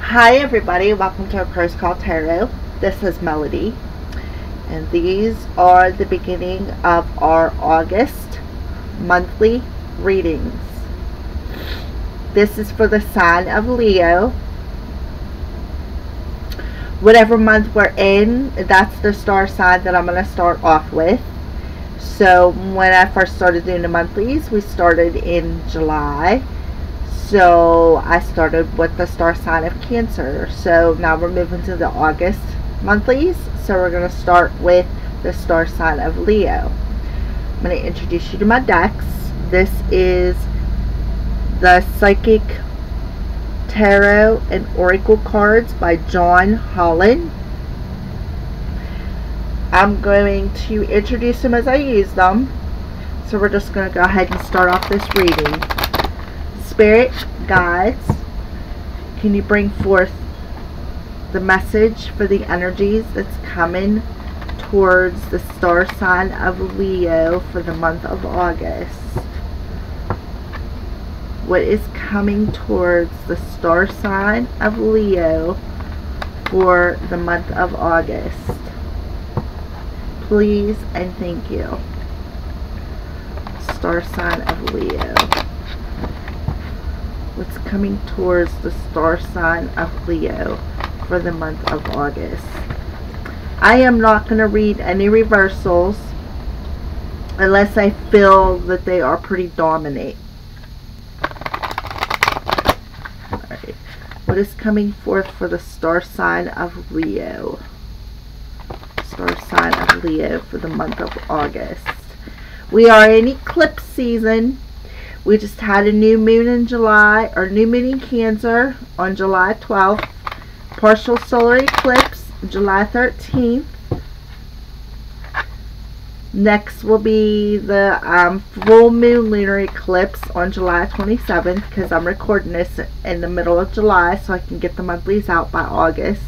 Hi everybody, welcome to a course called Tarot. This is Melody, and these are the beginning of our August monthly readings. This is for the sign of Leo. Whatever month we're in, that's the star sign that I'm going to start off with. So when I first started doing the monthlies, we started in July. So I started with the star sign of Cancer. So now we're moving to the August monthlies. So we're going to start with the star sign of Leo. I'm going to introduce you to my decks. This is the Psychic Tarot and Oracle cards by John Holland. I'm going to introduce them as I use them. So we're just going to go ahead and start off this reading. Spirit guides, can you bring forth the message for the energies that's coming towards the star sign of Leo for the month of August? What is coming towards the star sign of Leo for the month of August? Please and thank you. Star sign of Leo. What's coming towards the star sign of Leo for the month of August? I am not going to read any reversals unless I feel that they are pretty dominant. Alright. What is coming forth for the star sign of Leo? Star sign of Leo for the month of August. We are in eclipse season. We just had a new moon in July, or new moon in Cancer on July 12th. Partial solar eclipse July 13th. Next will be the full moon lunar eclipse on July 27th, because I'm recording this in the middle of July so I can get the monthlies out by August.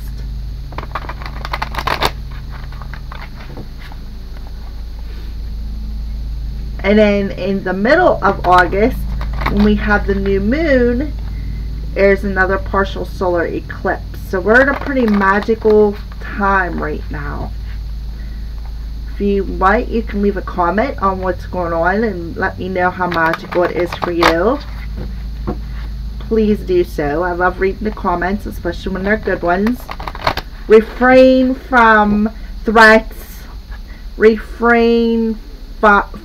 And then in the middle of August, when we have the new moon, there's another partial solar eclipse. So we're in a pretty magical time right now. If you want, you can leave a comment on what's going on and let me know how magical it is for you. Please do so. I love reading the comments, especially when they're good ones. Refrain from threats. Refrain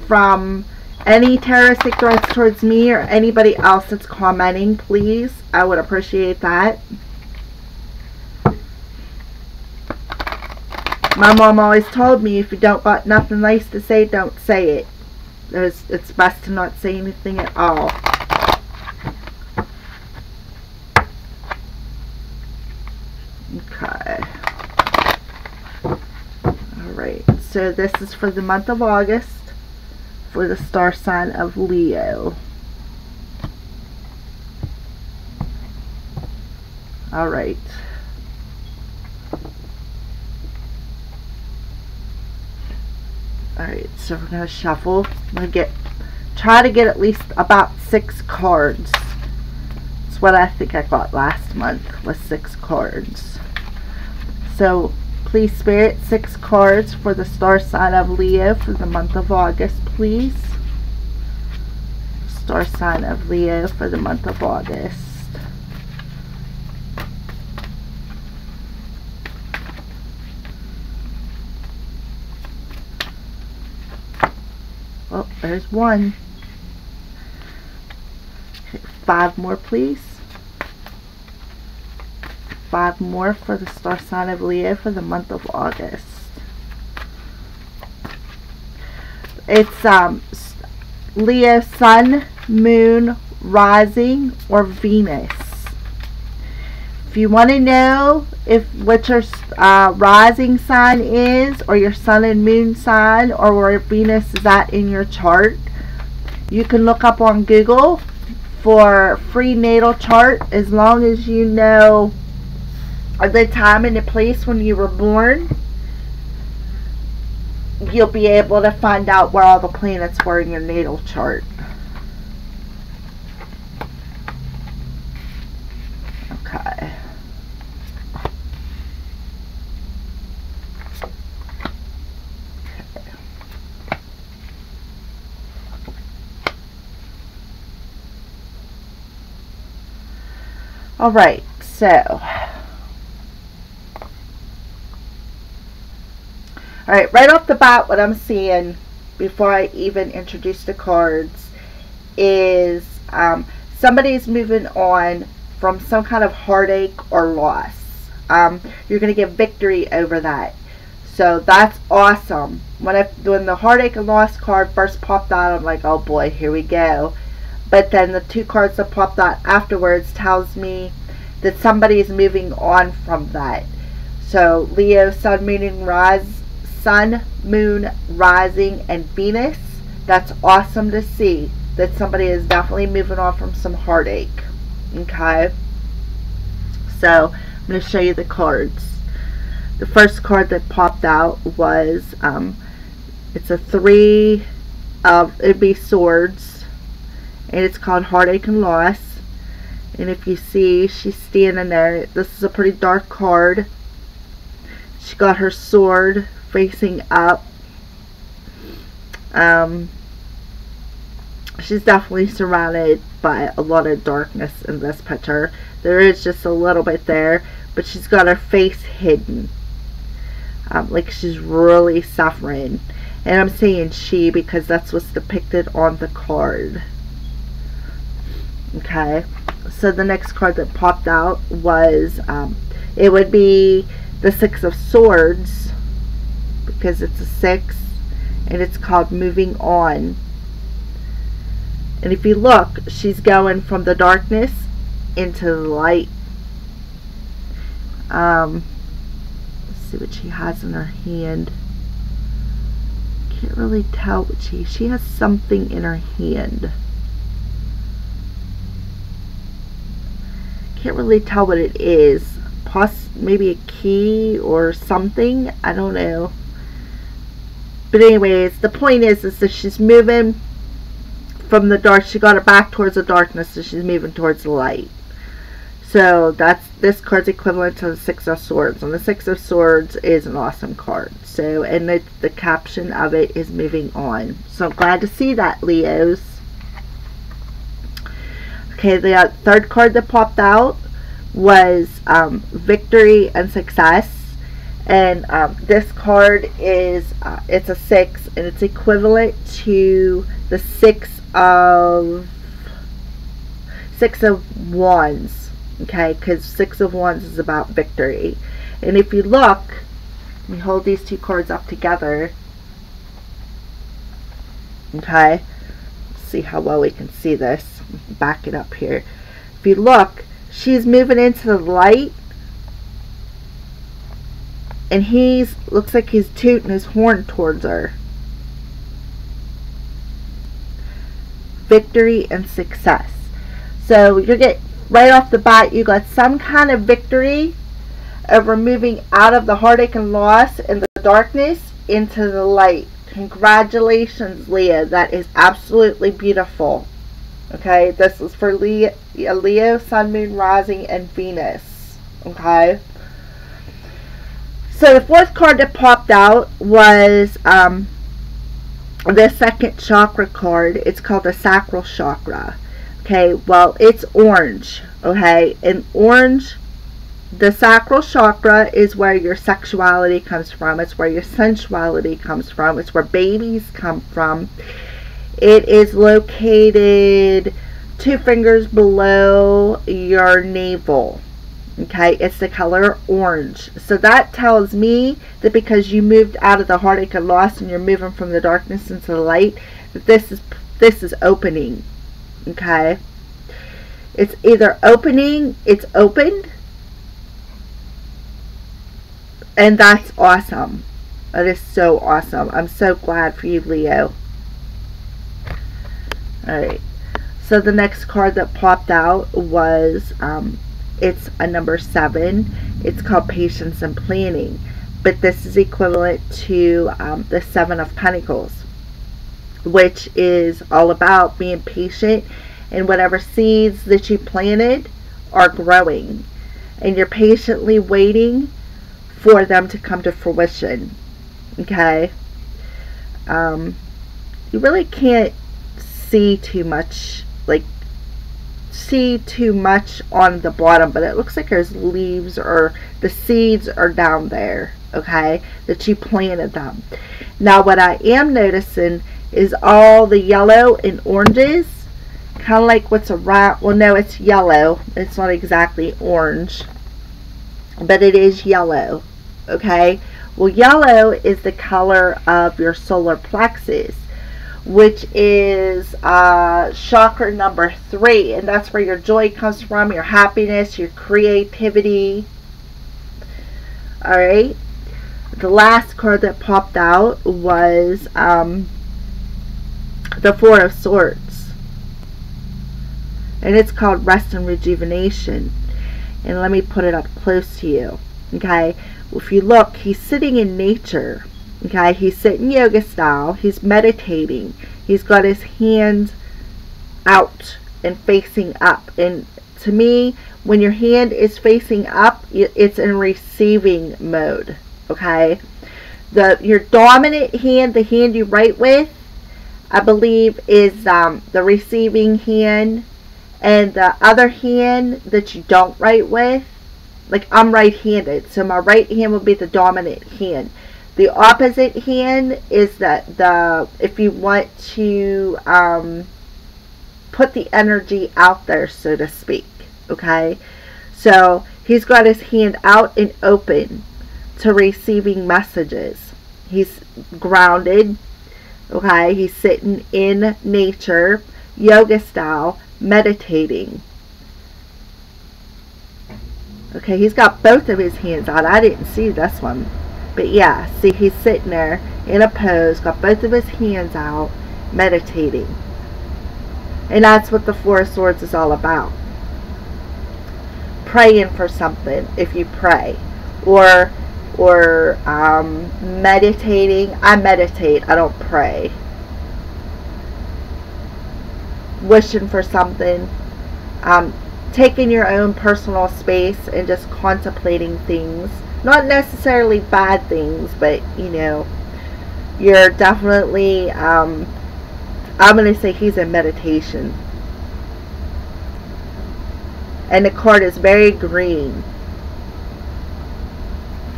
from any terroristic threats towards me or anybody else that's commenting, please. I would appreciate that. My mom always told me, if you don't got nothing nice to say, don't say it. It's best to not say anything at all. Okay. Alright, so this is for the month of August for the star sign of Leo. Alright. Alright, so we're going to shuffle. I'm going to try to get at least about 6 cards. That's what I think I got last month, was 6 cards. So please, Spirit, 6 cards for the star sign of Leo for the month of August, please. Star sign of Leo for the month of August. Oh, there's 1. Okay, 5 more, please. 5 more for the star sign of Leo for the month of August. It's Leo sun, moon, rising, or Venus. If you want to know what your rising sign is, or your sun and moon sign, or where Venus is at in your chart, you can look up on Google for free natal chart. As long as you know the time and the place when you were born, you'll be able to find out where all the planets were in your natal chart. Okay. Alright, so. Alright, right off the bat, what I'm seeing before I even introduce the cards is somebody's moving on from some kind of heartache or loss. You're going to get victory over that. So that's awesome. When the heartache and loss card first popped out, I'm like, oh boy, here we go. But then the two cards that popped out afterwards tells me that somebody is moving on from that. So Leo, Sun, Moon, Rising, and Venus. That's awesome to see that somebody is definitely moving on from some heartache. Okay. So I'm going to show you the cards. The first card that popped out was it's a 3 of, it'd be swords, and it's called Heartache and Loss. And if you see, she's standing there. This is a pretty dark card. She got her sword facing up. She's definitely surrounded by a lot of darkness in this picture. There is just a little bit there, but she's got her face hidden. Like she's really suffering. And I'm saying she because that's what's depicted on the card. Okay. So the next card that popped out was, it would be the 6 of Swords, because it's a 6, and it's called Moving On. And if you look, she's going from the darkness into the light. Let's see what she has in her hand. Can't really tell what she has something in her hand. Can't really tell what it is. Maybe a key or something. I don't know. But anyways, the point is that she's moving from the dark. She got her back towards the darkness, so she's moving towards the light. So this card's equivalent to the 6 of Swords, and the 6 of Swords is an awesome card. So, and the caption of it is moving on. So I'm glad to see that, Leos. Okay, the third card that popped out was Victory and Success. And this card is, it's a 6, and it's equivalent to the 6 of Wands. Okay, because 6 of Wands is about victory. And if you look, let me hold these two cards up together. Okay, let's see how well we can see this. Back it up here. If you look, she's moving into the light, and looks like he's tooting his horn towards her. Victory and success. So you get right off the bat, you got some kind of victory over moving out of the heartache and loss and the darkness into the light. Congratulations, Leo. That is absolutely beautiful. Okay, this is for Leo, Sun, Moon, Rising, and Venus. Okay. So the fourth card that popped out was the second chakra card. It's called the Sacral Chakra. Okay, well, it's orange. Okay, and orange, the Sacral Chakra is where your sexuality comes from. It's where your sensuality comes from. It's where babies come from. It is located 2 fingers below your navel. Okay, it's the color orange. So that tells me that because you moved out of the heartache and loss and you're moving from the darkness into the light, that this is opening. Okay, it's either opening, it's opened, and that's awesome. That is so awesome. I'm so glad for you, Leo. Alright, so the next card that popped out was it's a number 7. It's called Patience and Planning, but this is equivalent to the 7 of Pentacles, which is all about being patient, and whatever seeds that you planted are growing, and you're patiently waiting for them to come to fruition. Okay, you really can't see too much, like see too much on the bottom, but it looks like there's leaves, or the seeds are down there, okay, that you planted them. Now what I am noticing is all the yellow and oranges, kind of like what's around, well no, it's yellow, it's not exactly orange, but it is yellow, okay. Well, yellow is the color of your solar plexus, which is chakra number 3, and that's where your joy comes from, your happiness, your creativity. Alright, the last card that popped out was the Four of Swords, and it's called Rest and Rejuvenation. And let me put it up close to you, okay. If you look, he's sitting in nature, okay. He's sitting yoga style, he's meditating, he's got his hands out and facing up. And to me, when your hand is facing up, it's in receiving mode, okay. Your dominant hand, the hand you write with, I believe is the receiving hand, and the other hand that you don't write with, like I'm right-handed, so my right hand would be the dominant hand. The opposite hand is the if you want to put the energy out there, so to speak, okay. So he's got his hand out and open to receiving messages. He's grounded, okay. He's sitting in nature, yoga style, meditating. Okay, he's got both of his hands out. I didn't see this one. But yeah, see, he's sitting there in a pose, got both of his hands out, meditating. And that's what the Four of Swords is all about. Praying for something, if you pray. Or meditating. I meditate, I don't pray. Wishing for something. Taking your own personal space and just contemplating things. Not necessarily bad things, but you know, you're definitely, I'm going to say he's in meditation. And the card is very green.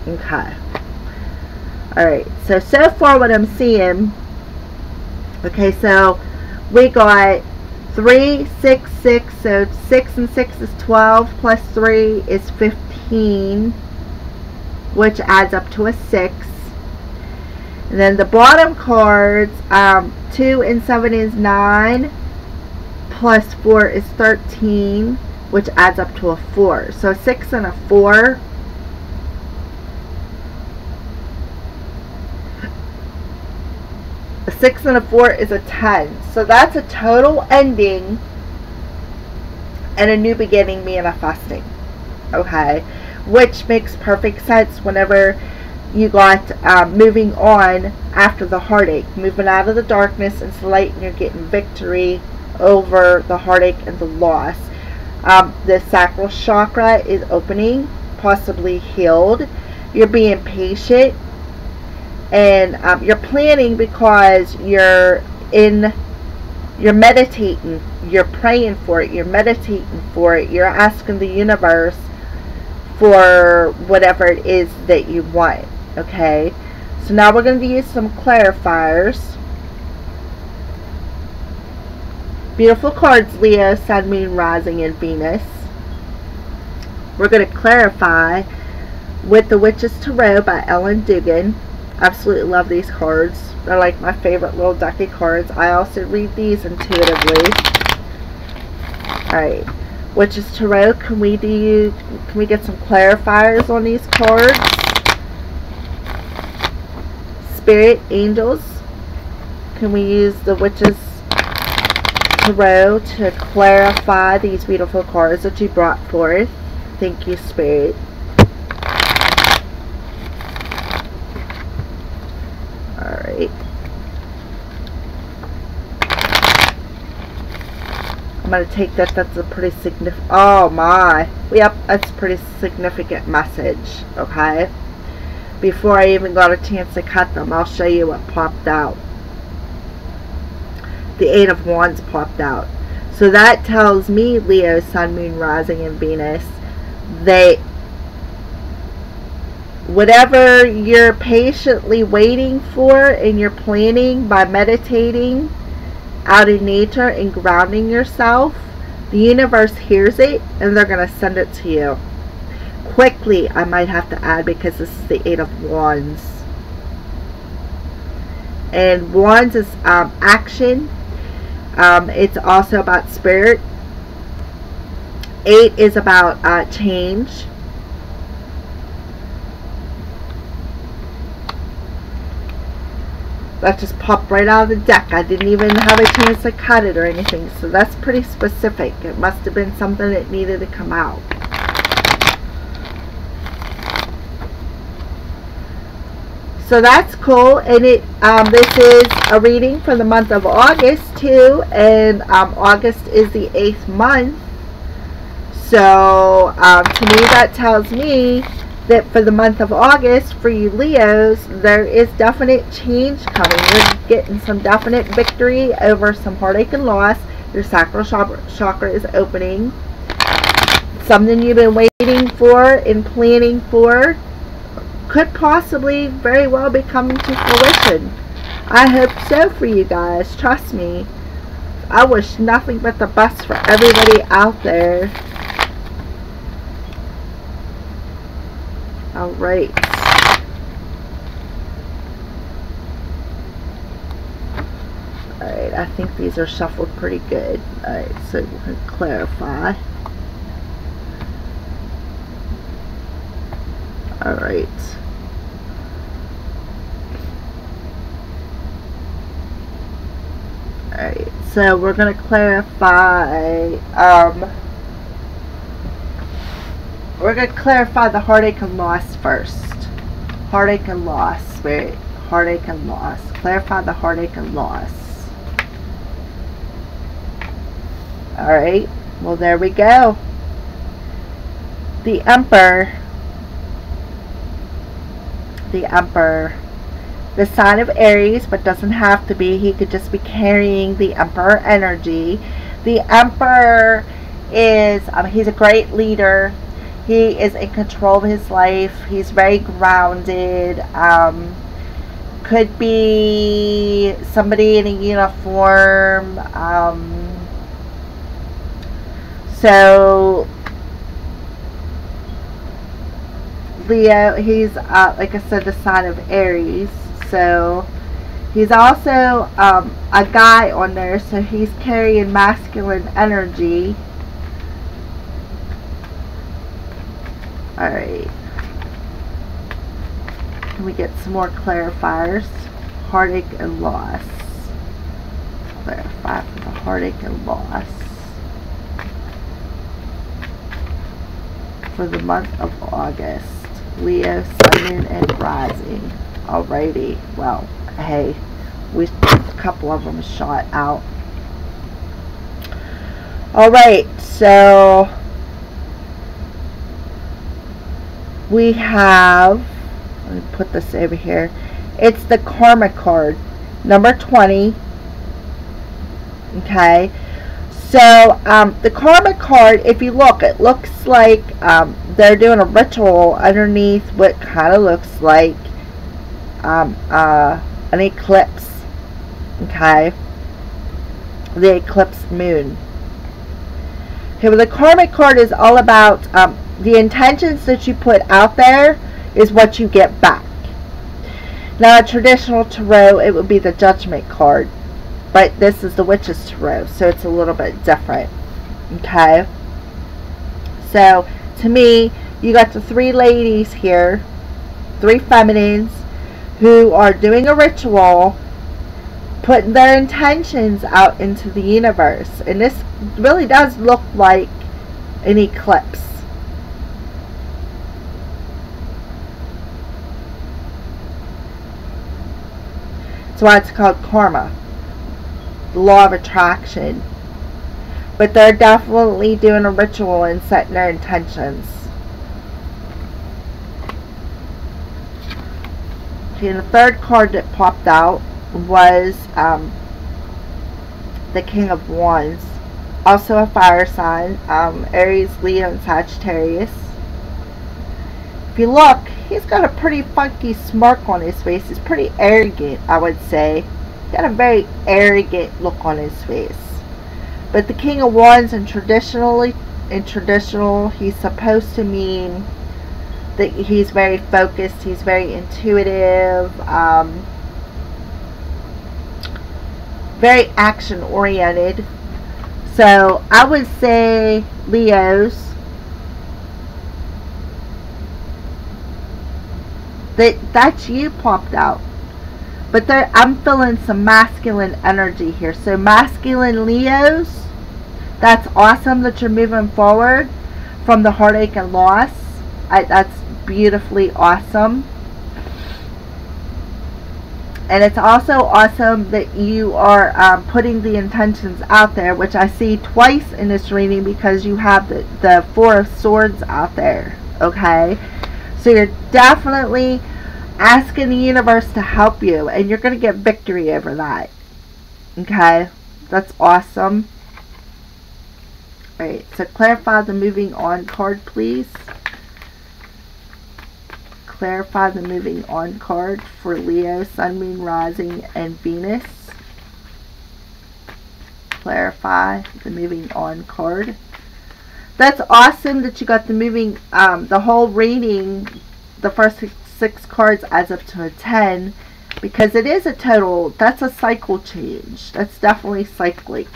Okay. Alright, so far what I'm seeing, okay, so we got 3, 6, 6, so 6 and 6 is 12, plus 3 is 15, which adds up to a 6. And then the bottom cards, 2 and 7 is 9, plus 4 is 13, which adds up to a 4. So 6 and a 4. A 6 and a 4 is a 10. So that's a total ending and a new beginning manifesting. Okay. Which makes perfect sense whenever you got moving on after the heartache. Moving out of the darkness into the light, and you're getting victory over the heartache and the loss. The sacral chakra is opening, possibly healed. You're being patient. And you're planning because you're meditating, you're praying for it, you're meditating for it, you're asking the universe for whatever it is that you want. Okay, so now we're going to use some clarifiers. Beautiful cards, Leo, Sun, Moon, Rising, and Venus. We're going to clarify with the Witch's Tarot by Ellen Dugan. Absolutely love these cards. They're like my favorite little deck of cards. I also read these intuitively. Alright. Witch's Tarot, can we get some clarifiers on these cards? Spirit, angels, can we use the Witch's Tarot to clarify these beautiful cards that you brought forth? Thank you, Spirit. Alright. I'm going to take that. That's a pretty significant... Oh, my. Yep, that's a pretty significant message. Okay. Before I even got a chance to cut them, I'll show you what popped out. The Eight of Wands popped out. So that tells me, Leo, Sun, Moon, Rising, and Venus, they, whatever you're patiently waiting for and you're planning by meditating out in nature and grounding yourself, the universe hears it and they're going to send it to you. Quickly, I might have to add, because this is the Eight of Wands. And Wands is action. It's also about spirit. 8 is about change. That just popped right out of the deck. I didn't even have a chance to cut it or anything. So that's pretty specific. It must have been something that needed to come out. So that's cool. And it this is a reading for the month of August too. And August is the 8th month. So to me that tells me that for the month of August, for you Leos, there is definite change coming. You're getting some definite victory over some heartache and loss. Your sacral chakra is opening. Something you've been waiting for and planning for could possibly very well be coming to fruition. I hope so for you guys. Trust me. I wish nothing but the best for everybody out there. Alright. Alright, I think these are shuffled pretty good. Alright, so we can clarify. Alright. Alright, so we're going to clarify, we're going to clarify the heartache and loss first. Heartache and loss, spirit. Heartache and loss. Clarify the heartache and loss. Alright, well there we go. The Emperor. The Emperor. The sign of Aries, but doesn't have to be. He could just be carrying the Emperor energy. The Emperor is, he's a great leader. He is in control of his life. He's very grounded. Could be somebody in a uniform. So Leo, he's like I said, the sign of Aries. So he's also a guy on there, so he's carrying masculine energy. Alright. Can we get some more clarifiers? Heartache and loss. Clarify for the heartache and loss for the month of August. Leo, Sun, Moon, and Rising. Alrighty. Well, hey, a couple of them shot out. Alright, so we have, let me put this over here. It's the Karma card, number 20. Okay. So, the Karma card, if you look, it looks like they're doing a ritual underneath what kind of looks like an eclipse. Okay. The eclipse moon. Okay, well, the Karma card is all about the intentions that you put out there is what you get back. Now, a traditional tarot, it would be the Judgment card. But this is the Witch's Tarot, so it's a little bit different. Okay? So, to me, you got the 3 ladies here, 3 feminines, who are doing a ritual, putting their intentions out into the universe. And this really does look like an eclipse. That's why it's called karma. The law of attraction. But they're definitely doing a ritual and setting their intentions. Okay, and the third card that popped out was the King of Wands. also a fire sign, Aries, Leo, and Sagittarius. If you look, he's got a pretty funky smirk on his face. He's pretty arrogant, I would say. He's got a very arrogant look on his face. But the King of Wands, in traditional, he's supposed to mean that he's very focused, he's very intuitive, very action oriented. So I would say Leos, that's you popped out. But I'm feeling some masculine energy here. So masculine Leos, that's awesome that you're moving forward from the heartache and loss. That's beautifully awesome. And it's also awesome that you are putting the intentions out there, which I see twice in this reading because you have the Four of Swords out there. Okay, so you're definitely asking the universe to help you, and you're going to get victory over that. Okay, that's awesome. Alright, so clarify the moving on card, please. Clarify the moving on card for Leo, Sun, Moon, Rising, and Venus. Clarify the moving on card. That's awesome that you got the moving, the whole reading, the first six cards adds up to a 10, because it is a total, that's a cycle change. That's definitely cyclic.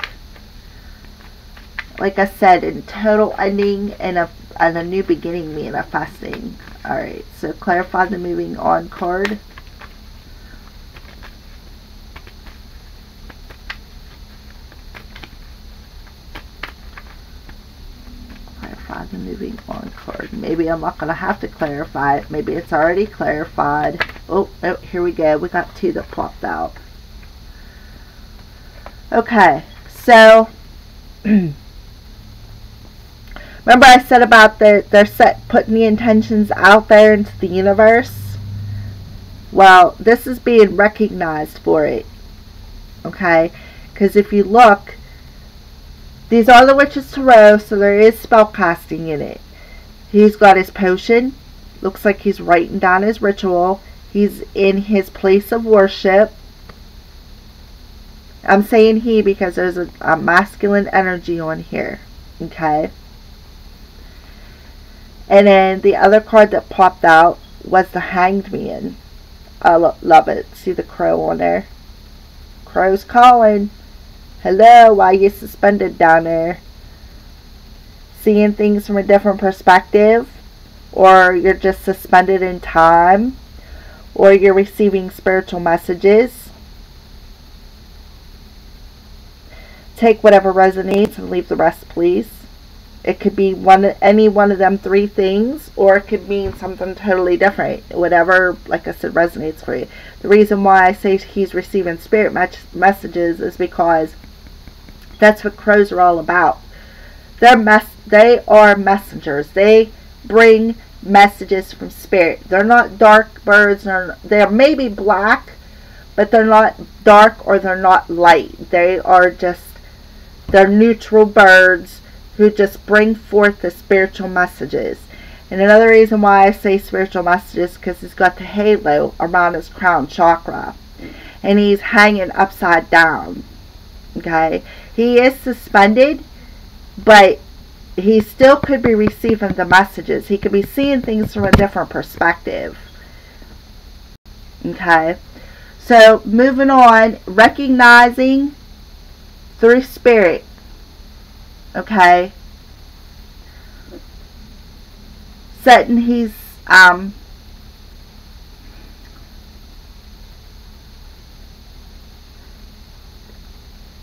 Like I said, in total ending and a new beginning manifesting. Alright, so clarify the moving on card. Clarify the moving on card. Maybe I'm not going to have to clarify it. Maybe it's already clarified. Oh, here we go. We got two that popped out. Okay, so remember I said about they're putting the intentions out there into the universe? Well, this is being recognized for it. Okay? Because if you look, these are the Witch's Tarot, so there is spell casting in it. He's got his potion. Looks like he's writing down his ritual. He's in his place of worship. I'm saying he because there's a masculine energy on here. Okay? And then the other card that popped out was the Hanged Man. I love it. See the crow on there? Crow's calling. Hello, why you suspended down there? Seeing things from a different perspective? Or you're just suspended in time? Or you're receiving spiritual messages? Take whatever resonates and leave the rest, please. It could be any one of them three things, or it could mean something totally different. Whatever, like I said, resonates for you. The reason why I say he's receiving spirit messages is because that's what crows are all about. They are messengers. They bring messages from spirit. They're not dark birds. They're maybe black, but they're not dark or they're not light. They're neutral birds who just bring forth the spiritual messages. And another reason why I say spiritual messages, because he's got the halo around his crown chakra, and he's hanging upside down. Okay, he is suspended, but he still could be receiving the messages. He could be seeing things from a different perspective. Okay, so moving on, recognizing through spirit. Okay, setting he's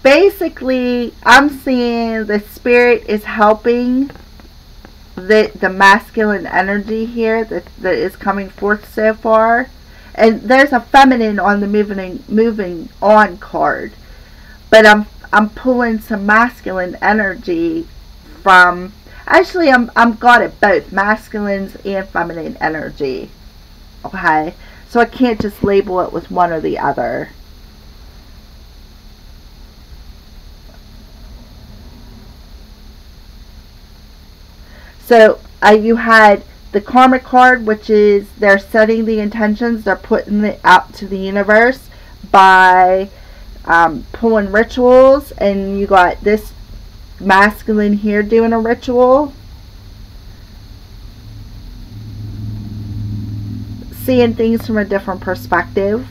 basically I'm seeing the spirit is helping the masculine energy here that is coming forth so far, and there's a feminine on the moving on card, but I'm pulling some masculine energy from, actually I'm got it both, masculines and feminine energy. Okay, so I can't just label it with one or the other. So you had the karmic card, which is they're setting the intentions, they're putting it out to the universe by pulling rituals, and you got this masculine here doing a ritual, seeing things from a different perspective.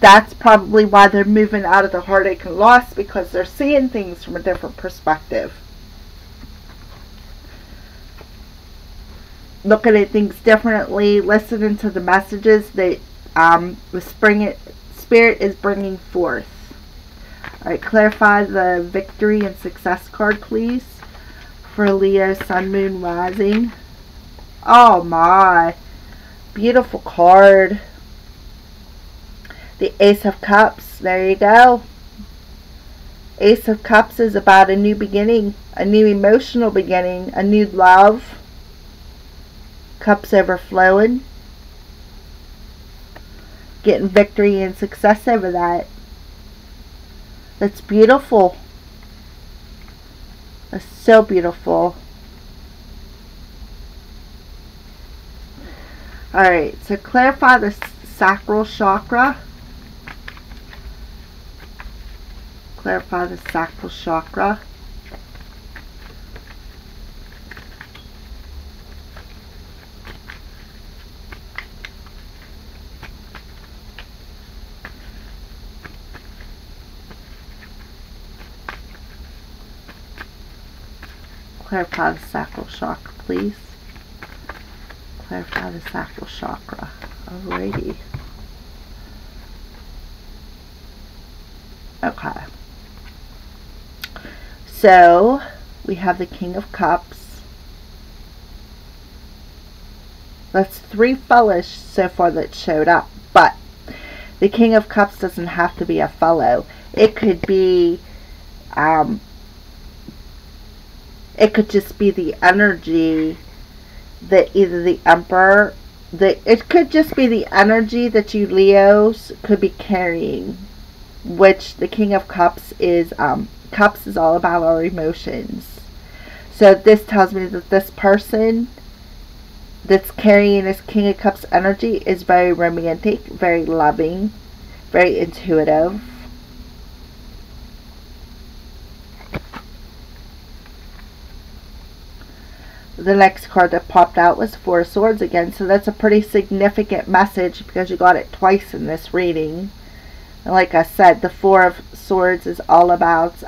That's probably why they're moving out of the heartache and loss, because they're seeing things from a different perspective. Looking at things differently, listening to the messages that the Spirit is bringing forth. Alright, clarify the victory and success card, please, for Leo, Sun, Moon, Rising. Oh my, beautiful card. The Ace of Cups, there you go. Ace of Cups is about a new beginning, a new emotional beginning, a new love. Cups overflowing. Getting victory and success over that. That's beautiful. That's so beautiful. Alright, so clarify the sacral chakra. Clarify the sacral chakra. Clarify the sacral chakra, please. Clarify the sacral chakra. Alrighty. Okay. So, we have the King of Cups. That's 3 fellows so far that showed up. But, the King of Cups doesn't have to be a fellow. It could be, it could just be the energy that either the Emperor, it could just be the energy that you Leos could be carrying. Which the King of Cups is, Cups is all about our emotions. So this tells me that this person that's carrying this King of Cups energy is very romantic, very loving, very intuitive. The next card that popped out was 4 of Swords again, so that's a pretty significant message because you got it twice in this reading. And like I said, the 4 of Swords is all about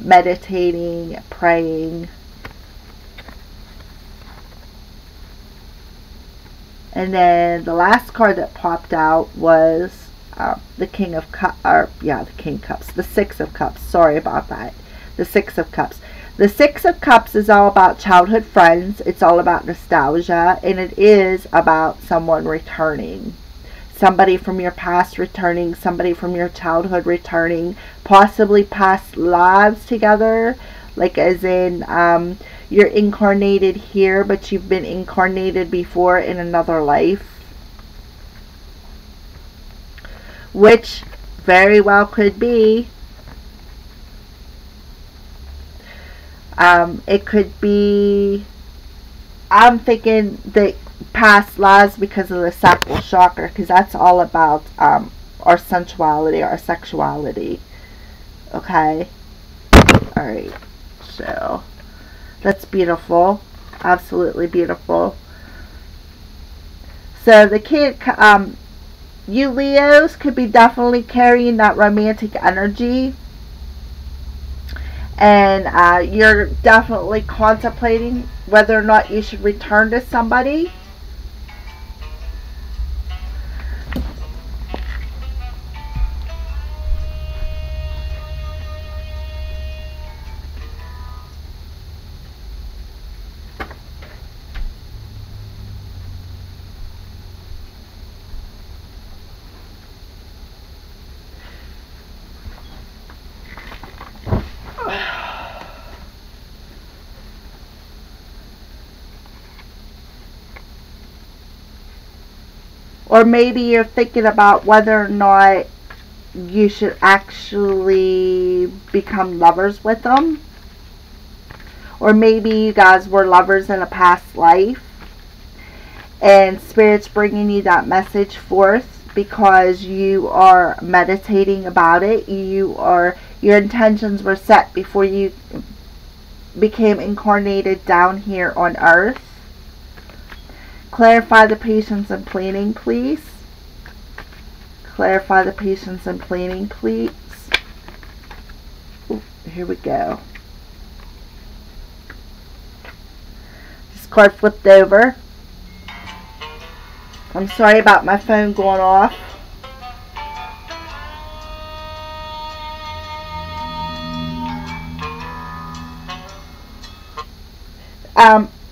meditating, praying. And then the last card that popped out was the King of Cups, the King of Cups, the 6 of Cups. Sorry about that. The 6 of Cups. The 6 of Cups is all about childhood friends. It's all about nostalgia, and it is about someone returning. Somebody from your past returning, somebody from your childhood returning, possibly past lives together, like as in you're incarnated here, but you've been incarnated before in another life. Which very well could be. It could be, I'm thinking that past lives because of the sacral chakra, because that's all about our sensuality, our sexuality. Okay. Alright. So, that's beautiful. Absolutely beautiful. So, the kid, you Leos could be definitely carrying that romantic energy. And you're definitely contemplating whether or not you should return to somebody. Or maybe you're thinking about whether or not you should actually become lovers with them. Or maybe you guys were lovers in a past life. And Spirit's bringing you that message forth because you are meditating about it. Your intentions were set before you became incarnated down here on earth. Clarify the patience and planning, please. Clarify the patience and planning, please. Ooh, here we go. This card flipped over. I'm sorry about my phone going off.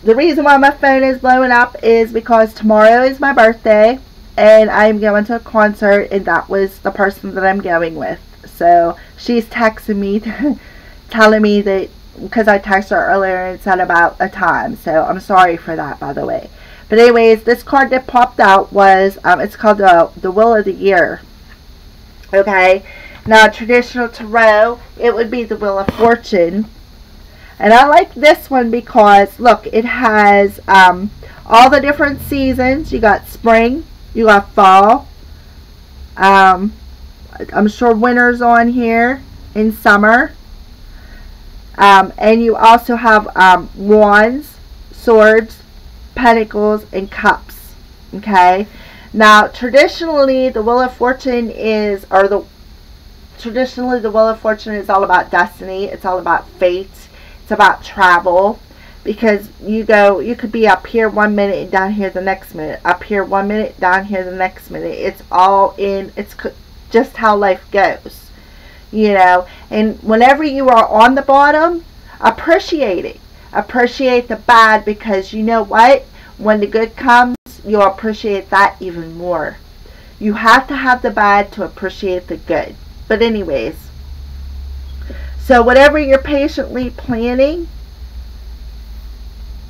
The reason why my phone is blowing up is because tomorrow is my birthday and I'm going to a concert, and that was the person that I'm going with. So she's texting me telling me that, because I texted her earlier and said about a time. So I'm sorry for that, by the way. But anyways, this card that popped out was, it's called the Wheel of the Year. Okay. Now, traditional tarot, it would be the Wheel of Fortune. And I like this one because, look, it has all the different seasons. You got spring, you got fall. I'm sure winter's on here, in summer. And you also have wands, swords, pentacles, and cups. Okay. Now, traditionally, the Wheel of Fortune is, traditionally the Wheel of Fortune is all about destiny. It's all about fate. It's about travel, because you could be up here 1 minute and down here the next minute. Up here 1 minute, down here the next minute. It's all in, it's just how life goes, you know. And whenever you are on the bottom, appreciate it. Appreciate the bad, because you know what? When the good comes, you'll appreciate that even more. You have to have the bad to appreciate the good. But anyways, so whatever you're patiently planning,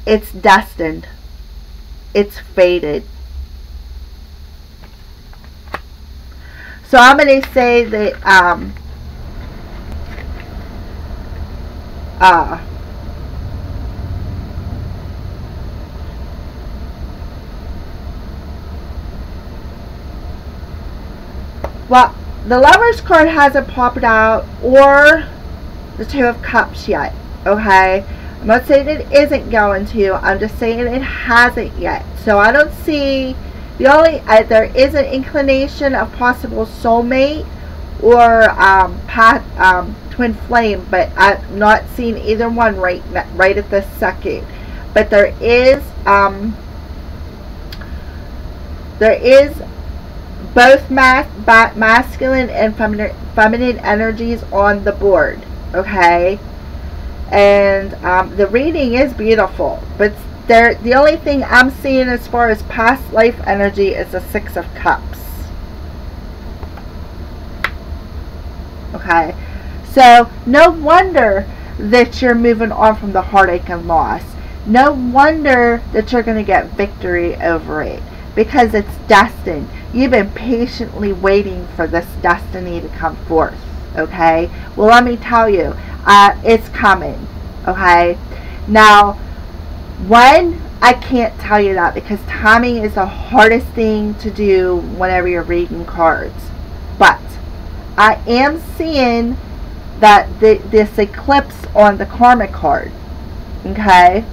it's destined. It's fated. So I'm going to say that well, the Lover's card hasn't popped out, or the Two of Cups yet. Okay, I'm not saying it isn't going to. I'm just saying it hasn't yet. So I don't see the only there is an inclination of possible soulmate or twin flame, but I'm not seeing either one right at this second. But there is both masculine and feminine energies on the board. Okay, and the reading is beautiful, but the only thing I'm seeing as far as past life energy is the Six of Cups. Okay, so no wonder that you're moving on from the heartache and loss. No wonder that you're going to get victory over it, because it's destined. You've been patiently waiting for this destiny to come forth. Okay, well, let me tell you, it's coming. Okay, now, when, I can't tell you that, because timing is the hardest thing to do whenever you're reading cards. But I am seeing that this eclipse on the Karma card. Okay,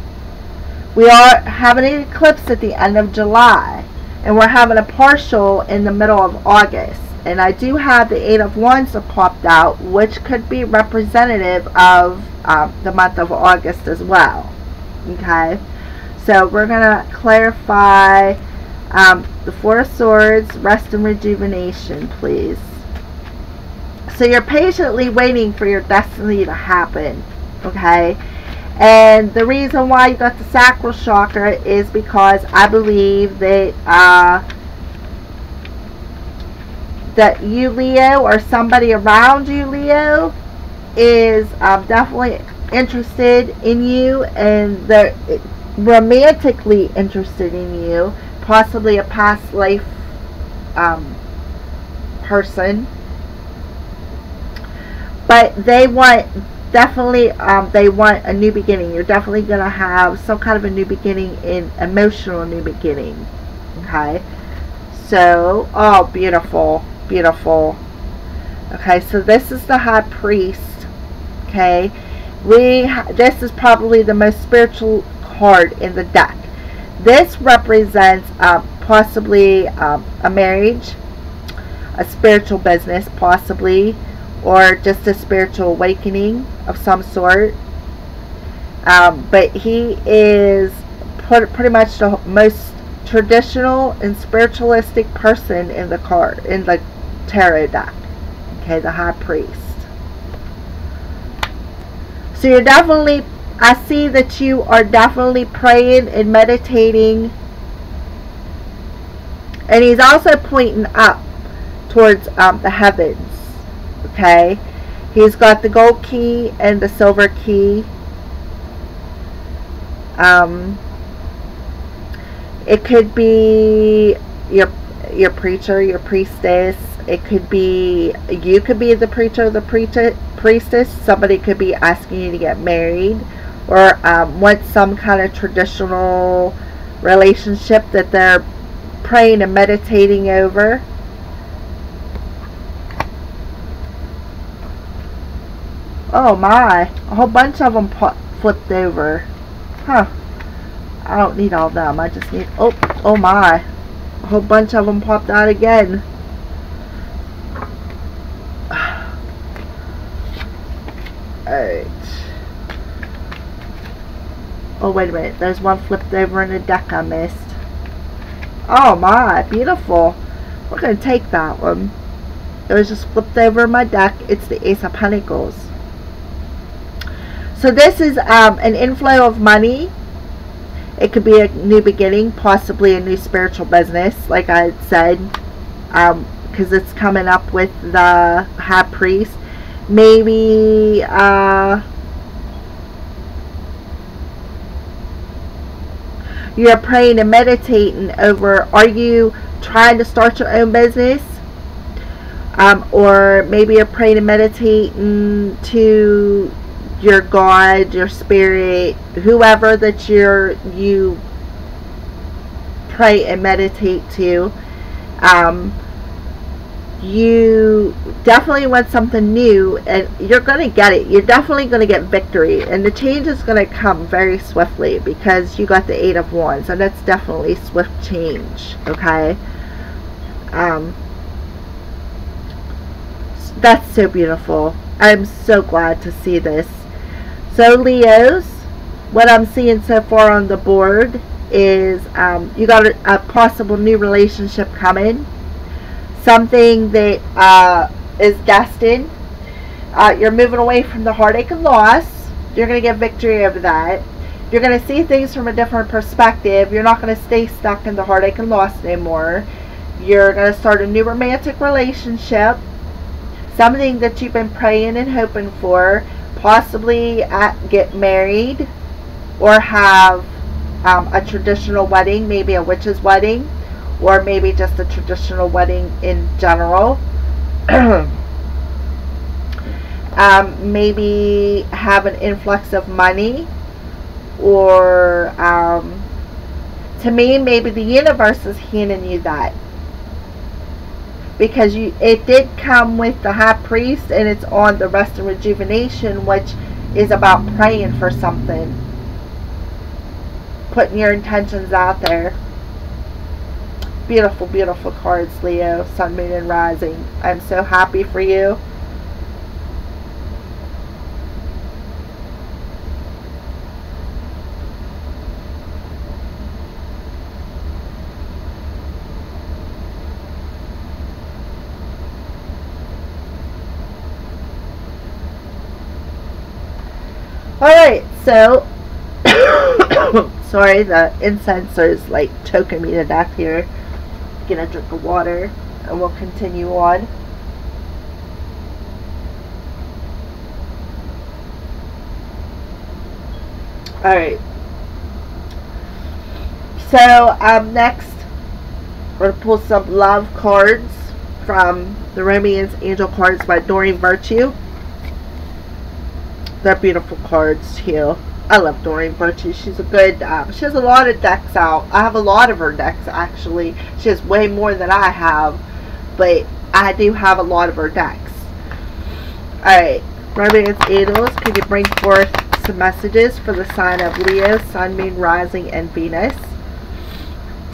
we are having an eclipse at the end of July, and we're having a partial in the middle of August. And I do have the Eight of Wands that popped out, which could be representative of the month of August as well. Okay, so we're going to clarify the Four of Swords, rest and rejuvenation, please. So you're patiently waiting for your destiny to happen. Okay, and the reason why you got the sacral chakra is because I believe that that you, Leo, or somebody around you, Leo, is definitely interested in you, and they're romantically interested in you, possibly a past life person. but they want, definitely, they want a new beginning. You're definitely going to have some kind of a new beginning, in emotional new beginning. Okay, so, oh, beautiful, beautiful. Okay, so this is the High Priest. Okay, this is probably the most spiritual card in the deck. This represents possibly a marriage, a spiritual business possibly, or just a spiritual awakening of some sort. But he is pretty much the most traditional and spiritualistic person in the card, in the tarot deck. Okay, the High Priest. So you're definitely, I see that you are definitely praying and meditating. And he's also pointing up towards the heavens. Okay, he's got the gold key and the silver key. It could be your preacher, your priestess. It could be, you could be the preacher or the priestess. Somebody could be asking you to get married, or want some kind of traditional relationship that they're praying and meditating over. Oh my, a whole bunch of them flipped over. Huh. I don't need all them. I just need, oh my, a whole bunch of them popped out again. Alright. Oh, wait a minute. There's one flipped over in the deck I missed. Oh my, beautiful. We're going to take that one. It was just flipped over in my deck. It's the Ace of Pentacles. So this is an inflow of money. It could be a new beginning, possibly a new spiritual business, like I had said, because it's coming up with the High Priest. Maybe you're praying and meditating over, are you trying to start your own business? Or maybe you're praying and meditating to your God, your spirit, whoever that you pray and meditate to. You definitely want something new, and you're going to get it. You're definitely going to get victory, and the change is going to come very swiftly, because you got the Eight of Wands, and that's definitely swift change. Okay, that's so beautiful. I'm so glad to see this. So Leos, what I'm seeing so far on the board is you got a possible new relationship coming. Something that is destined. You're moving away from the heartache and loss. You're going to get victory over that. You're going to see things from a different perspective. You're not going to stay stuck in the heartache and loss anymore. You're going to start a new romantic relationship. Something that you've been praying and hoping for. Possibly get married, or have a traditional wedding, maybe a witch's wedding, or maybe just a traditional wedding in general. Maybe have an influx of money, or to me, maybe the universe is handing you that, because it did come with the High Priest, and it's on the Rest and Rejuvenation, which is about praying for something, putting your intentions out there. Beautiful, beautiful cards, Leo, Sun, Moon, and Rising. I'm so happy for you. Alright, so sorry, the incense is like choking me to death here. Get a drink of water and we'll continue on. Alright, so next we're going to pull some love cards from the Romance Angel cards by Doreen Virtue. They're beautiful cards too. I love Doreen Virtue. She's a good, she has a lot of decks out. I have a lot of her decks actually. She has way more than I have, but I do have a lot of her decks. Alright, Romance Angels, can you bring forth some messages for the sign of Leo, Sun, Moon, Rising, and Venus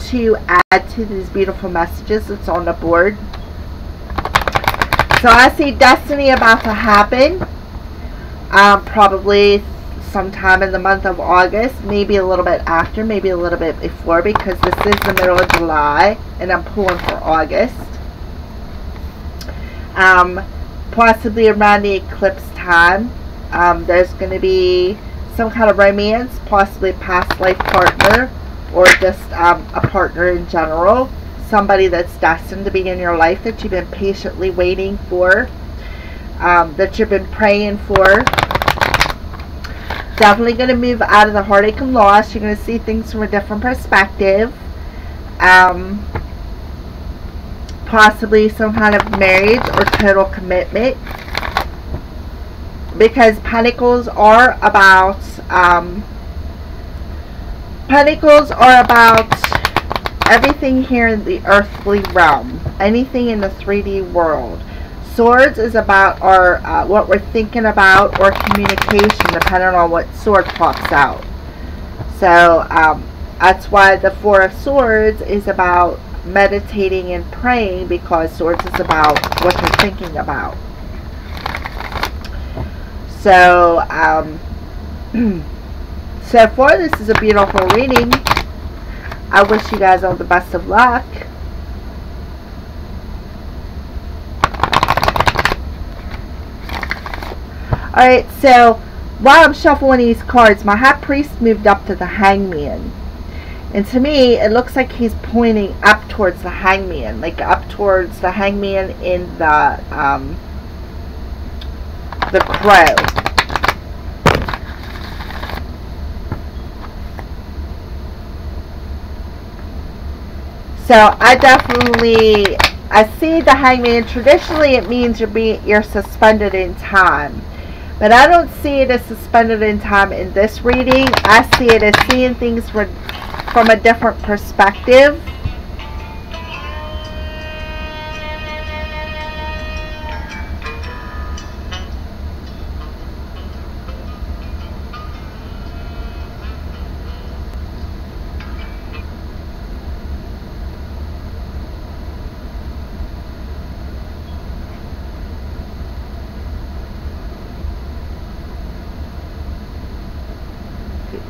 to add to these beautiful messages that's on the board? So I see destiny about to happen, probably sometime in the month of August, maybe a little bit after, maybe a little bit before, because this is the middle of July and I'm pulling for August. Possibly around the eclipse time, there's going to be some kind of romance, possibly past life partner, or just a partner in general, somebody that's destined to be in your life that you've been patiently waiting for, that you've been praying for. Definitely going to move out of the heartache and loss. You're going to see things from a different perspective. Possibly some kind of marriage or total commitment, because Pentacles are about everything here in the earthly realm, anything in the 3D world. Swords is about our what we're thinking about, or communication, depending on what sword pops out. So that's why the Four of Swords is about meditating and praying, because Swords is about what you're thinking about. So so far this is a beautiful reading. I wish you guys all the best of luck. Alright, so while I'm shuffling these cards, my High Priest moved up to the Hangman. And to me, it looks like he's pointing up towards the Hangman, like up towards the Hangman in the Crow. So I see the Hangman. Traditionally, it means you're suspended in time. But I don't see it as suspended in time in this reading. I see it as seeing things from a different perspective.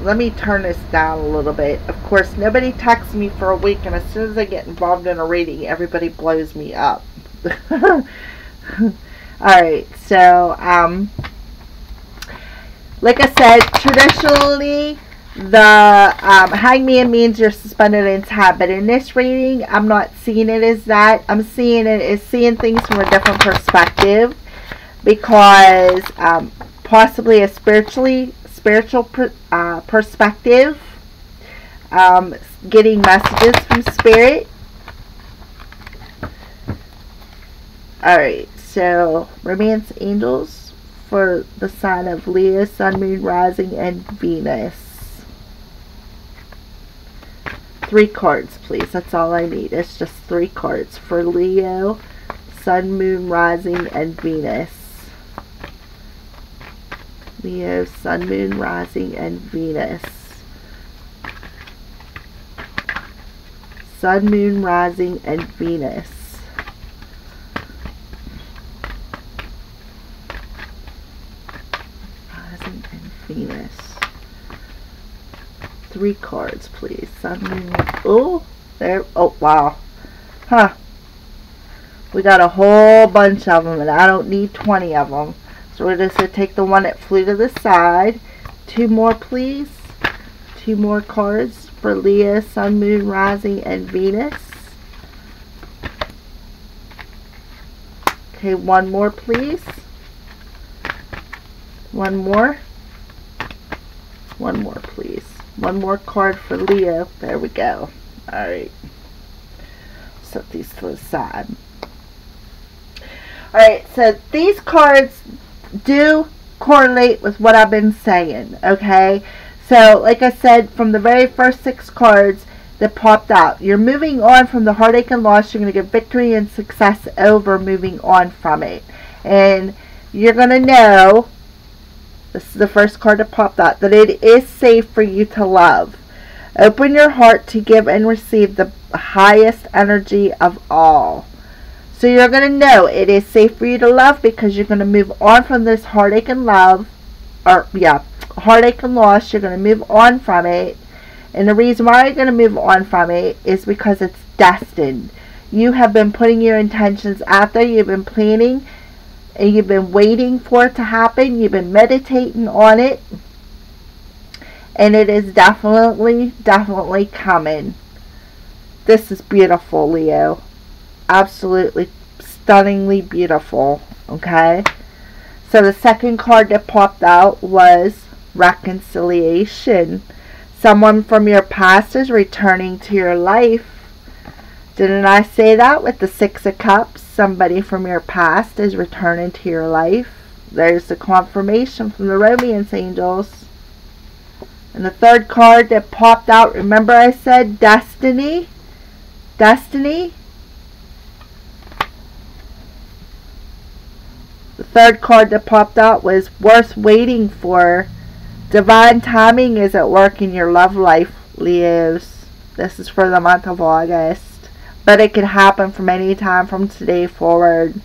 Let me turn this down a little bit. Of course, nobody texts me for a week, and as soon as I get involved in a reading, everybody blows me up. Alright, so, like I said, traditionally, the Hangman means you're suspended in time, but in this reading, I'm not seeing it as that. I'm seeing it as seeing things from a different perspective, because possibly a spiritual perspective, getting messages from Spirit. Alright, so Romance Angels for the sign of Leo, Sun, Moon, Rising, and Venus. 3 cards, please. That's all I need. It's just 3 cards for Leo, Sun, Moon, Rising, and Venus. Leo, Sun, Moon, Rising, and Venus. Sun, Moon, Rising, and Venus. Rising and Venus. 3 cards, please. Sun, Moon, oh, there, oh, wow. Huh. We got a whole bunch of them, and I don't need 20 of them. So we're just going to take the one that flew to the side. 2 more, please. 2 more cards for Leo, Sun, Moon, Rising, and Venus. Okay, 1 more, please. 1 more. 1 more, please. 1 more card for Leo. There we go. Alright. Set these to the side. Alright, so these cards do correlate with what I've been saying, okay? So, like I said, from the very first 6 cards that popped out, you're moving on from the heartache and loss. You're going to get victory and success over moving on from it. And you're going to know, this is the first card that popped out, that it is safe for you to love. Open your heart to give and receive the highest energy of all. So you're going to know it is safe for you to love, because you're going to move on from this heartache and love, or heartache and loss. You're going to move on from it. And the reason why you're going to move on from it is because it's destined. You have been putting your intentions out there. You've been planning, and you've been waiting for it to happen. You've been meditating on it. And it is definitely coming. This is beautiful, Leo. Absolutely stunningly beautiful. Okay, so the second card that popped out was reconciliation. Someone from your past is returning to your life. Didn't I say that with the 6 of Cups? Somebody from your past is returning to your life. There's the confirmation from the romance angels. And the third card that popped out, remember I said destiny? Destiny? The third card that popped out was worth waiting for. Divine timing is at work in your love life, Leos. This is for the month of August. But it could happen from any time from today forward.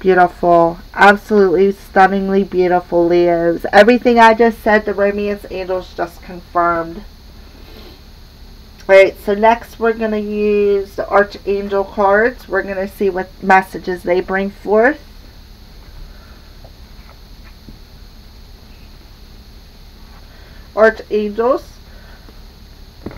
Beautiful. Absolutely stunningly beautiful, Leos. Everything I just said, the romance angels just confirmed. Alright, so next we're going to use the Archangel cards. We're going to see what messages they bring forth. Archangels,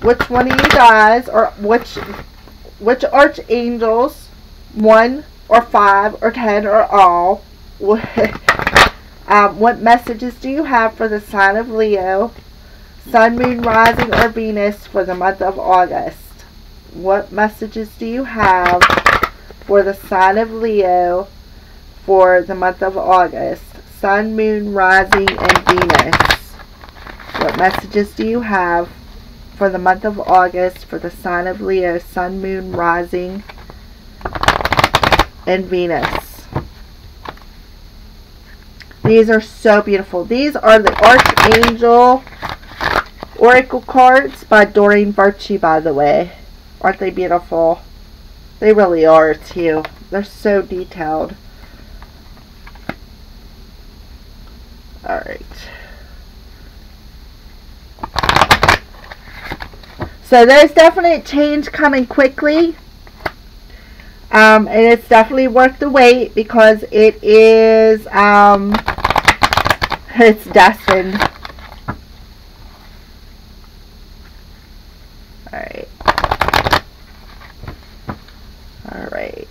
which one of you guys, or which Archangels, 1 or 5 or 10 or all, what messages do you have for the sign of Leo, Sun, Moon, Rising, or Venus for the month of August? What messages do you have for the sign of Leo for the month of August? Sun, Moon, Rising, and Venus. What messages do you have for the month of August for the sign of Leo, Sun, Moon, Rising, and Venus? These are so beautiful. These are the Archangel Oracle cards by Doreen Virtue, by the way. Aren't they beautiful? They really are, too. They're so detailed. Alright. So there's definitely change coming quickly. And it's definitely worth the wait, because it is, it's destined. Alright. Alright.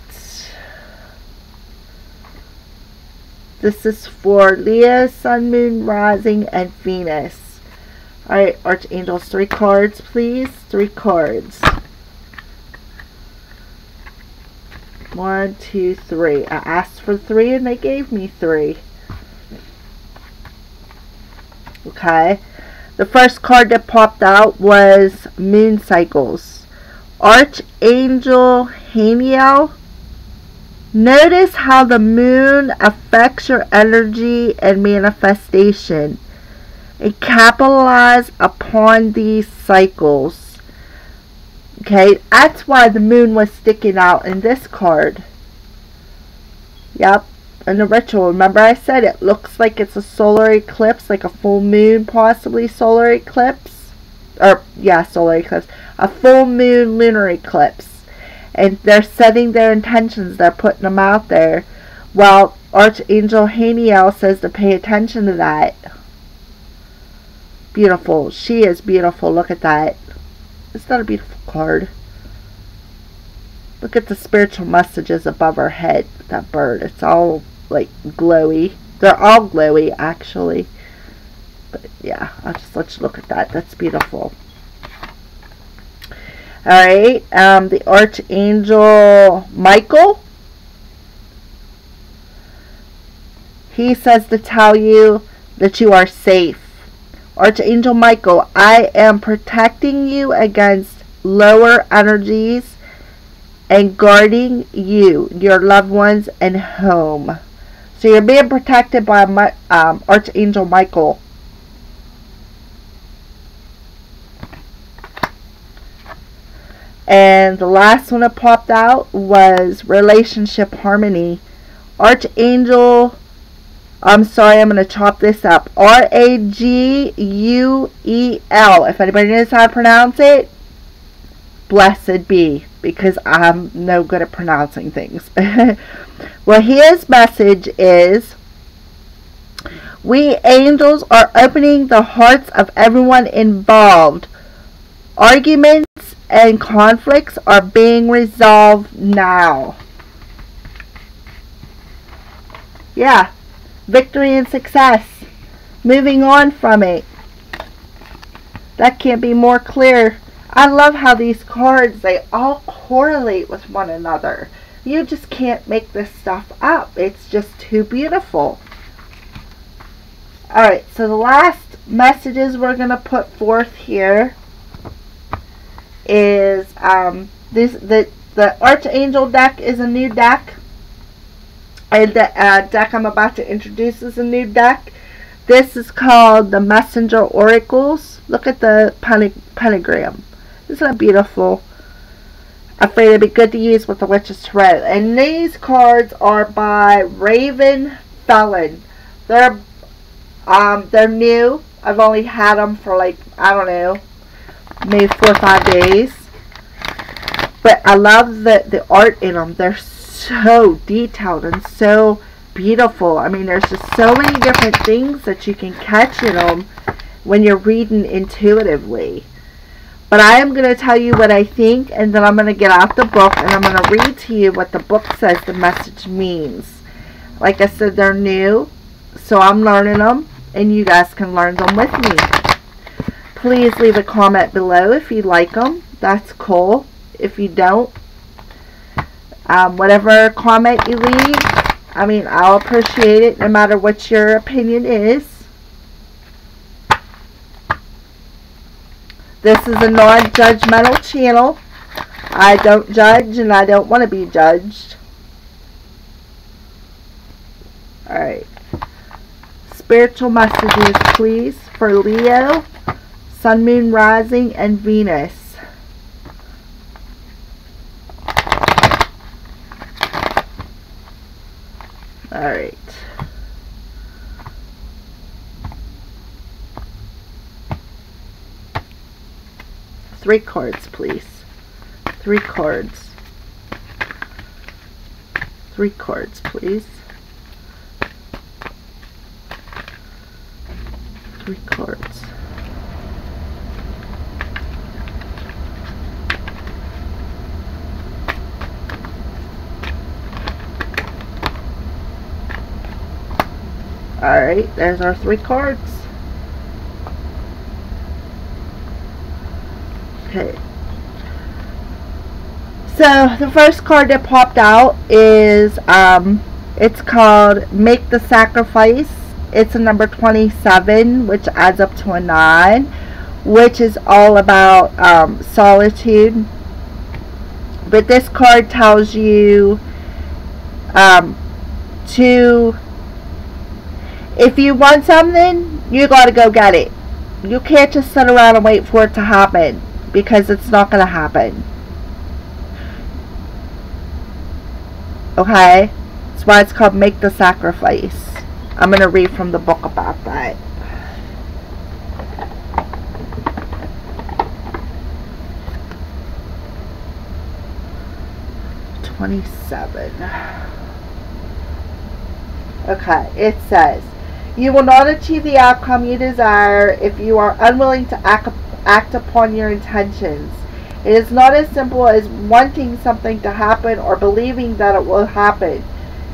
This is for Leo, Sun, Moon, Rising, and Venus. Alright, Archangels, 3 cards, please. 3 cards. 1, 2, 3. I asked for 3 and they gave me 3. Okay. The first card that popped out was Moon Cycles. Archangel Haniel. Notice how the moon affects your energy and manifestation. And capitalize upon these cycles. Okay, that's why the moon was sticking out in this card. Yep, in the ritual. Remember I said it looks like it's a solar eclipse, like a full moon, possibly solar eclipse. Or, yeah, solar eclipse. A full moon lunar eclipse. And they're setting their intentions. They're putting them out there. Well, Archangel Haniel says to pay attention to that. Beautiful. She is beautiful. Look at that. Isn't that a beautiful card? Look at the spiritual messages above her head. That bird. It's all like glowy. They're all glowy actually. But yeah, I'll just let you look at that. That's beautiful. Alright. The Archangel Michael. He says to tell you that you are safe. Archangel Michael, I am protecting you against lower energies and guarding you, your loved ones, and home. So you're being protected by Archangel Michael. And the last one that popped out was relationship harmony. Archangel, I'm sorry, I'm going to chop this up. Raguel. If anybody knows how to pronounce it, blessed be, because I'm no good at pronouncing things. Well, his message is, we angels are opening the hearts of everyone involved. Arguments and conflicts are being resolved now. Yeah. Victory and success. Moving on from it. That can't be more clear. I love how these cards, they all correlate with one another. You just can't make this stuff up. It's just too beautiful. Alright, so the last messages we're going to put forth here is the Archangel deck is a new deck. And the deck I'm about to introduce is a new deck. This is called the Messenger Oracles. Look at the pentagram. Isn't that beautiful? I figured it'd be good to use with the Witch's Tarot. And these cards are by Raven Felon. They're new. I've only had them for like, I don't know, maybe 4 or 5 days. But I love the art in them. They're so detailed and so beautiful. I mean, there's just so many different things that you can catch in them when you're reading intuitively. But I am going to tell you what I think, and then I'm going to get out the book and I'm going to read to you what the book says the message means. Like I said, they're new, so I'm learning them, and you guys can learn them with me. Please leave a comment below if you like them. That's cool. If you don't, whatever comment you leave, I mean, I'll appreciate it no matter what your opinion is. This is a non-judgmental channel. I don't judge and I don't want to be judged. Alright. Spiritual messages, please, for Leo, Sun, Moon, Rising, and Venus. Alright. Three cards, please. 3 cards. 3 cards, please. 3 cards. Alright, there's our 3 cards. Okay. So, the first card that popped out is, it's called Make the Sacrifice. It's a number 27, which adds up to a 9, which is all about solitude. But this card tells you if you want something, you gotta go get it. You can't just sit around and wait for it to happen, because it's not gonna happen. Okay? That's why it's called Make the Sacrifice. I'm gonna read from the book about that. Okay, it says, you will not achieve the outcome you desire if you are unwilling to act upon your intentions. It is not as simple as wanting something to happen or believing that it will happen.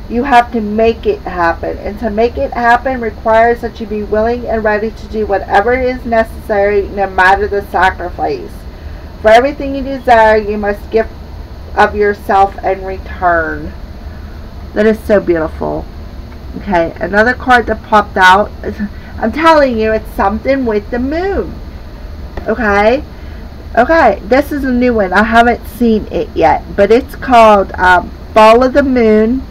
You have to make it happen, and to make it happen requires that you be willing and ready to do whatever is necessary, no matter the sacrifice. For everything you desire, you must give of yourself in return. That is so beautiful. Okay, another card that popped out. I'm telling you, it's something with the moon. Okay. Okay, this is a new one. I haven't seen it yet, but it's called Follow the Moon.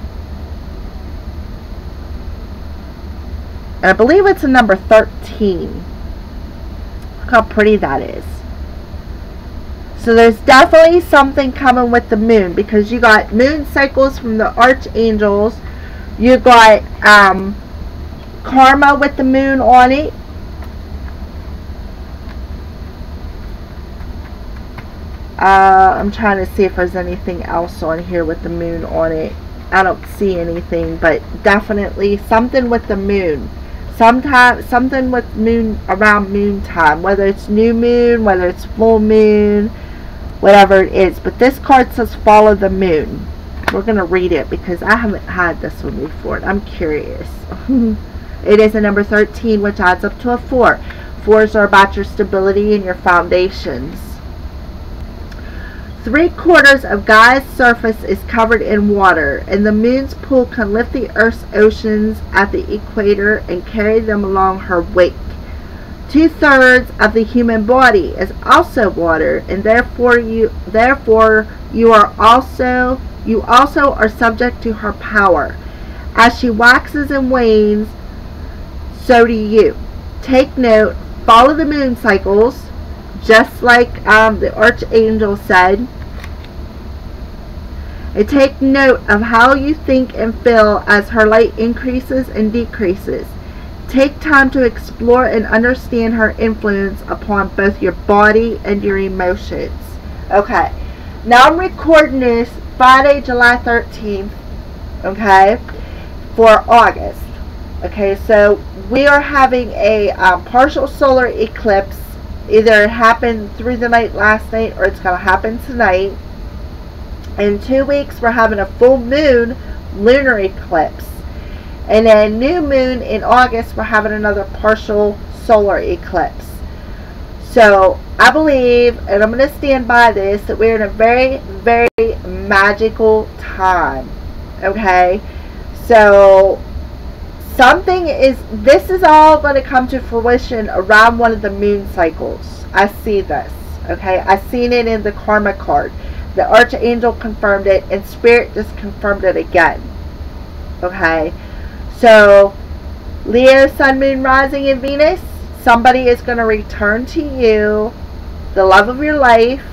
And I believe it's a number 13. Look how pretty that is. So there's definitely something coming with the moon, because you got moon cycles from the archangels. You got karma with the moon on it. I'm trying to see if there's anything else on here with the moon on it. I don't see anything, but definitely something with the moon. Something with moon, around moon time, whether it's new moon, whether it's full moon, whatever it is. But this card says follow the moon. We're going to read it because I haven't had this one before. I'm curious. It is a number 13, which adds up to a 4. 4s are about your stability and your foundations. 3/4 of Gaia's surface is covered in water, and the moon's pull can lift the Earth's oceans at the equator and carry them along her wake. 2/3 of the human body is also water, and therefore you also are subject to her power. As she waxes and wanes, so do you. Take note, follow the moon cycles, just like the Archangel said. And take note of how you think and feel as her light increases and decreases. Take time to explore and understand her influence upon both your body and your emotions. Okay, now I'm recording this Friday, July 13th, okay, for August. Okay, so we are having a partial solar eclipse. Either it happened through the night last night, or it's going to happen tonight. In 2 weeks, we're having a full moon lunar eclipse. And then new moon in August, we're having another partial solar eclipse. So I believe, and I'm going to stand by this, that we're in a very, very magical time. Okay? So this is all going to come to fruition around one of the moon cycles. I see this. Okay? I've seen it in the karma card. The Archangel confirmed it, and Spirit just confirmed it again. Okay? So, Leo, Sun, Moon, Rising, and Venus, somebody is going to return to you, the love of your life,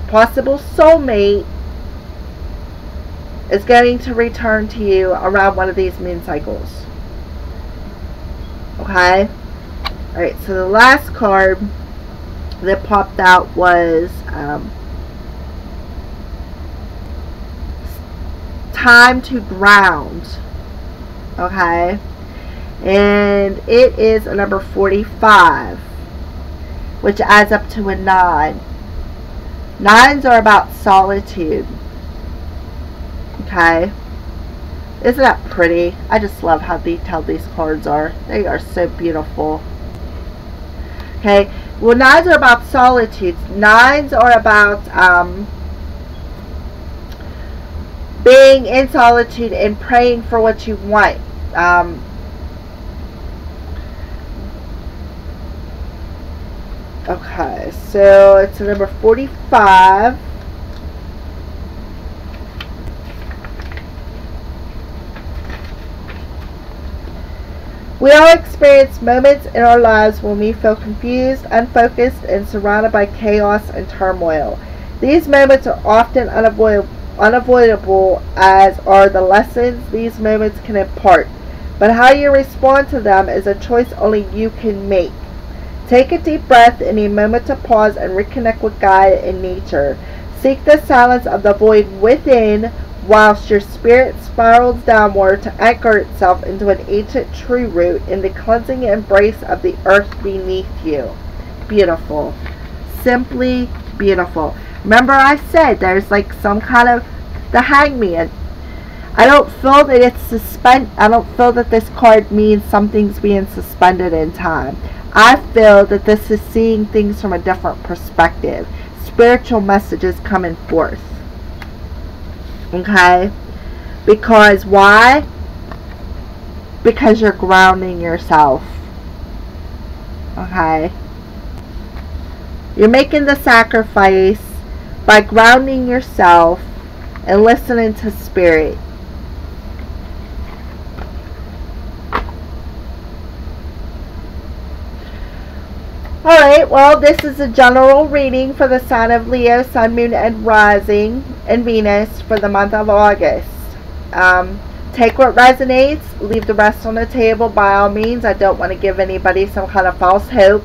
possible soulmate, is going to return to you around one of these moon cycles. Okay? Alright, so the last card that popped out was time to ground. Okay, and it is a number 45, which adds up to a 9. 9s are about solitude. Okay, isn't that pretty? I just love how detailed these cards are. They are so beautiful. Okay, well, 9s are about solitude. 9s are about being in solitude and praying for what you want. Okay, so it's number 45. We all experience moments in our lives when we feel confused, unfocused, and surrounded by chaos and turmoil. These moments are often unavoidable, as are the lessons these moments can impart. But how you respond to them is a choice only you can make. Take a deep breath and a moment to pause and reconnect with God and nature. Seek the silence of the void within, whilst your spirit spirals downward to anchor itself into an ancient tree root in the cleansing embrace of the earth beneath you. Beautiful. Simply beautiful. Remember, I said there's like some kind of the hangman. I don't feel that it's I don't feel that this card means something's being suspended in time. I feel that this is seeing things from a different perspective. Spiritual messages coming forth. Okay? Because why? because you're grounding yourself. Okay? You're making the sacrifice by grounding yourself and listening to spirit. Alright, well, this is a general reading for the sign of Leo, Sun, Moon, and Rising, and Venus for the month of August. Take what resonates, leave the rest on the table by all means. I don't want to give anybody some kind of false hope.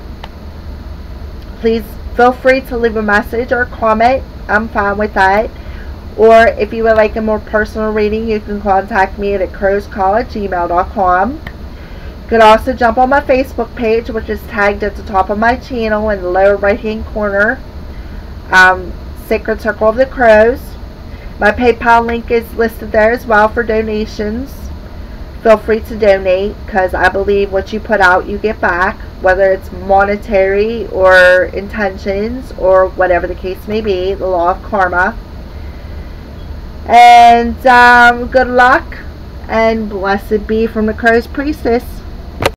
Please feel free to leave a message or comment. I'm fine with that. Or if you would like a more personal reading, you can contact me at crowscall@gmail.com. You could also jump on my Facebook page, which is tagged at the top of my channel in the lower right hand corner, Sacred Circle of the Crows. My PayPal link is listed there as well for donations. Feel free to donate, because I believe what you put out you get back, whether it's monetary or intentions or whatever the case may be, the law of karma. And good luck and blessed be from the Crow's Priestess.